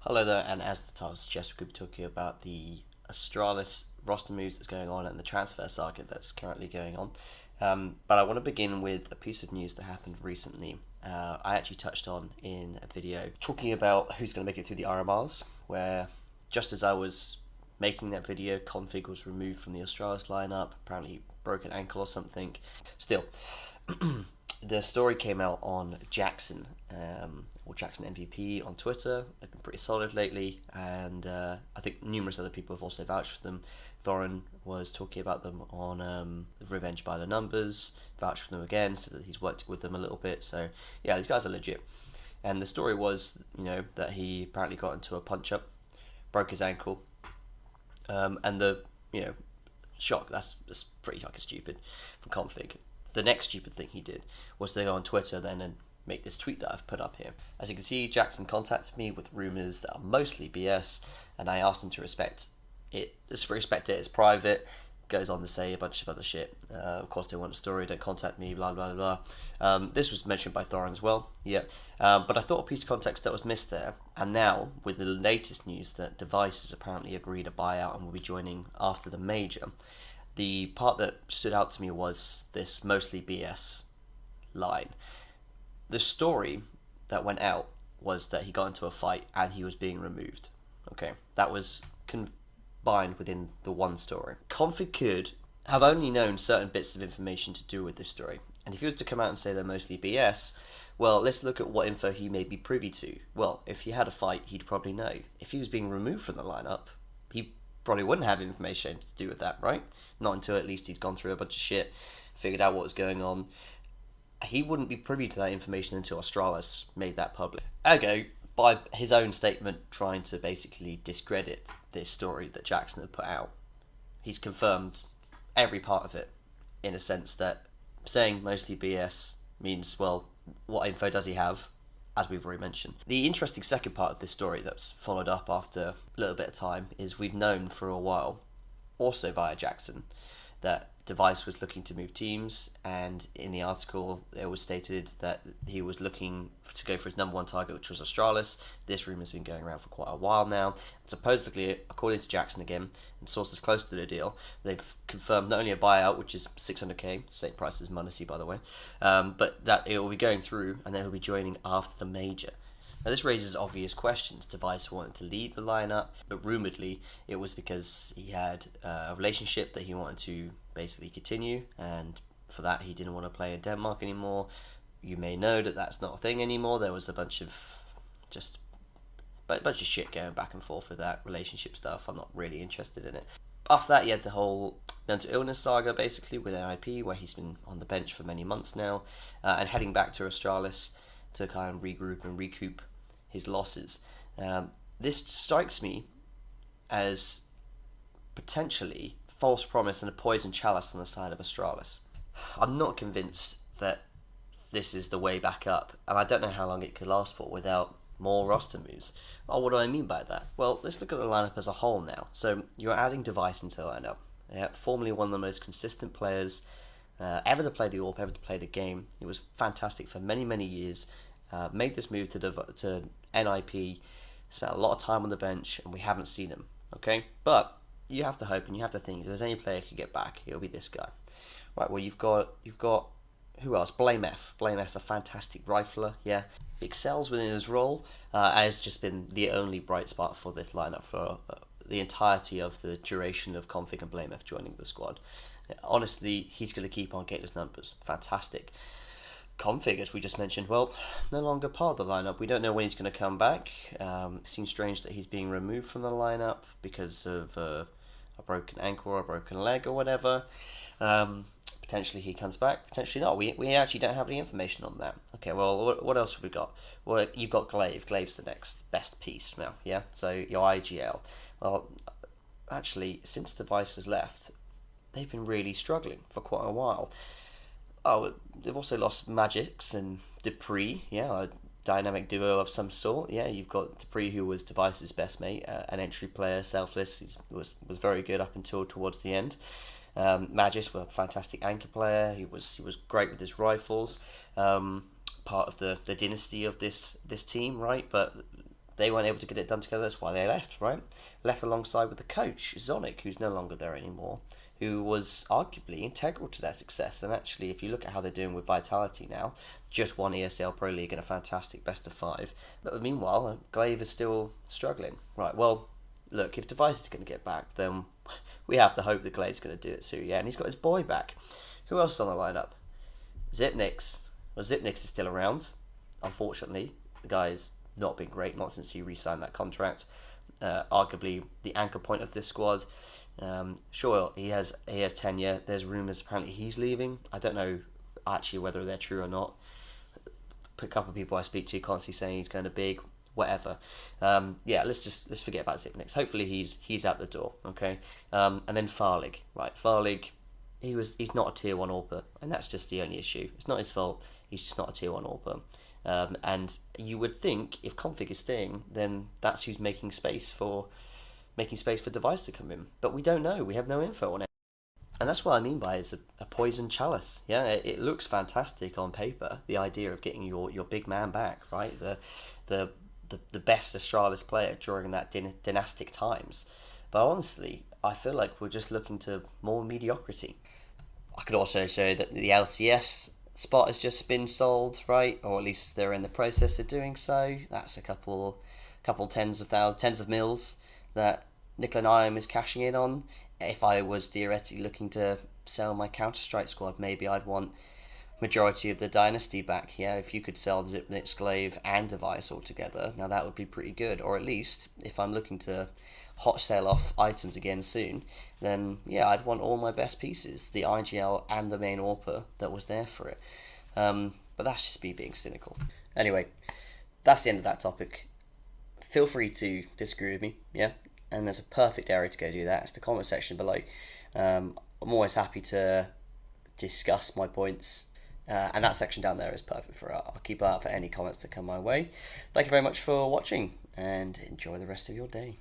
Hello there, and as the title suggests, we're going to be talking about the Astralis roster moves that's going on and the transfer saga that's currently going on. But I want to begin with a piece of news that happened recently. I actually touched on in a video talking about who's going to make it through the RMRs, where just as I was making that video, kOnfig was removed from the Astralis lineup. Apparently, he broke an ankle or something. Still, the story came out on Jaxon, or Jaxon MVP on Twitter. They've been pretty solid lately, and I think numerous other people have also vouched for them. Thorin was talking about them on Revenge by the Numbers, vouched for them again, so that he's worked with them a little bit. So yeah, these guys are legit. And the story was, that he apparently got into a punch-up, broke his ankle, and the, shock, that's pretty fucking stupid from kOnfig. The next stupid thing he did was to go on Twitter then and make this tweet that I've put up here. As you can see, Jaxon contacted me with rumours that are mostly BS, and I asked him to respect it. It's private. Goes on to say a bunch of other shit. Of course, they want a story. Don't contact me. Blah blah blah. This was mentioned by Thorin as well. Yeah, but I thought a piece of context that was missed there. And now with the latest news that Dev1ce has apparently agreed a buyout and will be joining after the major. The part that stood out to me was this mostly BS line. The story that went out was that he got into a fight and he was being removed. Okay, that was combined within the one story. kOnfig could have only known certain bits of information to do with this story. And if he was to come out and say they're mostly BS, well, let's look at what info he may be privy to. Well, if he had a fight, he'd probably know. If he was being removed from the lineup, he probably wouldn't have information to do with that, right? Not until at least he'd gone through a bunch of shit, figured out what was going on. He wouldn't be privy to that information until Astralis made that public. Ergo, by his own statement, trying to basically discredit this story that Jaxon had put out, he's confirmed every part of it, in a sense that saying mostly BS means, well, what info does he have? As we've already mentioned. The interesting second part of this story that's followed up after a little bit of time is we've known for a while, also via Jaxon, that Dev1ce was looking to move teams, and in the article it was stated that he was looking to go for his number one target, which was Astralis. This rumour has been going around for quite a while now. And supposedly, according to Jaxon again, and sources close to the deal, they've confirmed not only a buyout, which is 600k, same price as Munacy by the way, but that it will be going through and then he'll be joining after the major. Now this raises obvious questions. Dev1ce wanted to leave the lineup, but rumouredly it was because he had a relationship that he wanted to basically continue, and for that he didn't want to play in Denmark anymore. You may know that that's not a thing anymore. There was a bunch of shit going back and forth with that relationship stuff. I'm not really interested in it. After that, you had the whole mental illness saga, basically, with NIP, where he's been on the bench for many months now, and heading back to Astralis to kind of regroup and recoup his losses. This strikes me as potentially false promise and a poison chalice on the side of Astralis. I'm not convinced that this is the way back up, and I don't know how long it could last for without more roster moves. Oh, what do I mean by that? Well, let's look at the lineup as a whole now. So you're adding Dev1ce into the lineup. Yeah, formerly one of the most consistent players ever to play the AWP, ever to play the game. He was fantastic for many, many years. Made this move to NIP, spent a lot of time on the bench, and we haven't seen him. Okay, but you have to hope and you have to think if there's any player who could get back, it'll be this guy. Right. Well, you've got who else? blamef. blamef's a fantastic rifler. Yeah, excels within his role. Has just been the only bright spot for this lineup for the entirety of the duration of kOnfig and blamef joining the squad. Honestly, he's going to keep on getting his numbers. Fantastic. kOnfig, as we just mentioned, well, no longer part of the lineup. We don't know when he's going to come back. It seems strange that he's being removed from the lineup because of a broken ankle or a broken leg or whatever. Potentially he comes back, potentially not. We actually don't have any information on that. Okay, well, what else have we got? Well, you've got Glaive. Glaive's the next best piece now, yeah? So your IGL. Well, actually, since Dev1ce has left, they've been really struggling for quite a while. Oh, they've also lost Magix and Dupree, yeah, a dynamic duo of some sort. Yeah, you've got Dupree, who was Dev1ce's best mate, an entry player, selfless. He was very good up until towards the end. Magis was a fantastic anchor player. He was great with his rifles. Part of the dynasty of this team, right? But they weren't able to get it done together. That's why they left, right? Left alongside with the coach, Zonic, who's no longer there anymore, who was arguably integral to their success. And actually, if you look at how they're doing with Vitality now, just won ESL Pro League in a fantastic best of 5. But meanwhile, kOnfig is still struggling. Right, well, look, if Dev1ce is going to get back, then we have to hope that kOnfig's going to do it too, yeah? And he's got his boy back. Who else is on the lineup? Xyp9x. Well, Xyp9x is still around, unfortunately. The guy's not been great, not since he re-signed that contract. Arguably the anchor point of this squad. Sure, he has tenure. There's rumours apparently he's leaving. I don't know actually whether they're true or not. A couple of people I speak to constantly saying he's going to big, whatever. Yeah, let's forget about Xyp9x. Hopefully he's out the door. Okay, and then Farlig. Right, Farlig. He's not a tier 1 AWPer, and that's just the only issue. It's not his fault. He's just not a tier 1 AWPer. And you would think if kOnfig is staying, then that's who's making space for Dev1ce to come in. But we don't know. We have no info on it. And that's what I mean by it's a poison chalice. Yeah, it looks fantastic on paper. The idea of getting your big man back, right? The best Astralis player during that dynastic times. But honestly, I feel like we're just looking to more mediocrity. I could also say that the LCS spot has just been sold, right? Or at least they're in the process of doing so. That's a couple tens of mils that Nickel is cashing in on. If I was theoretically looking to sell my Counter-Strike squad, maybe I'd want majority of the dynasty back. Yeah, if you could sell Xyp9x, kOnfig, and Dev1ce all together, now that would be pretty good. Or at least, if I'm looking to hot sell off items again soon, then yeah, I'd want all my best pieces, the IGL and the main AWPer that was there for it. But that's just me being cynical. Anyway, that's the end of that topic. Feel free to disagree with me, yeah? And there's a perfect area to go do that. It's the comment section below. I'm always happy to discuss my points. And that section down there is perfect for it. I'll keep an eye out for any comments that come my way. Thank you very much for watching, and enjoy the rest of your day.